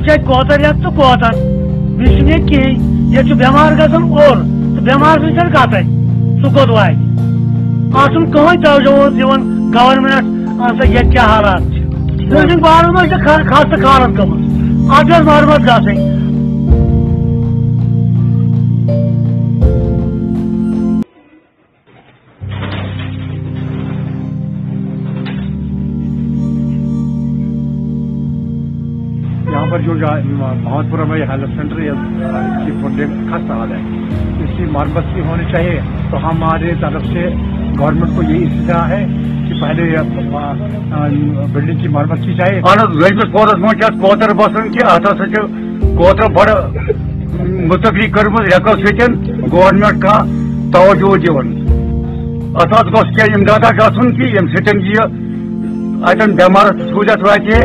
चाहे कोतर या तो कोतर बिस्ने कहीं ये जो बीमार गसन और तो बीमार से कत सह कोत वात आसन कहीं तवजो दिवन गवर्नमेंट आसा ये क्या हालात बार में खास खारत गम अत मरम्मत गई यहाँ पर जो मोहम्मदपुरा में हेल्थ सेंटर इसकी प्रोजेक्ट खस्ता हाल है, इसकी मरम्मत भी होनी चाहिए। तो हमारे तरफ से गवर्नमेंट को यही इस्तेदा है कि पहले बिल्डिंग की मरम्मत की जाए। कोतर कोतर बसन कि अत कोतर बड़ मुतफी कर्म रेको सत गवर्नमेंट का तवज्जो दिवन अत गोस क्या इमदादा गन कि यम सतन यह अतन बेमार सूरत वाते।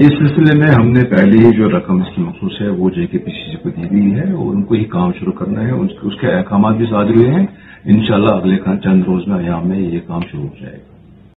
इस सिलसिले में हमने पहले ही जो रकम इसकी मखसूस है वो JKPCC को दी हुई है और उनको ही काम शुरू करना है। उसके अहकाम भी सादर हुए हैं। इंशाल्लाह अगले चंद रोज में यहाँ में ये काम शुरू हो जाएगा।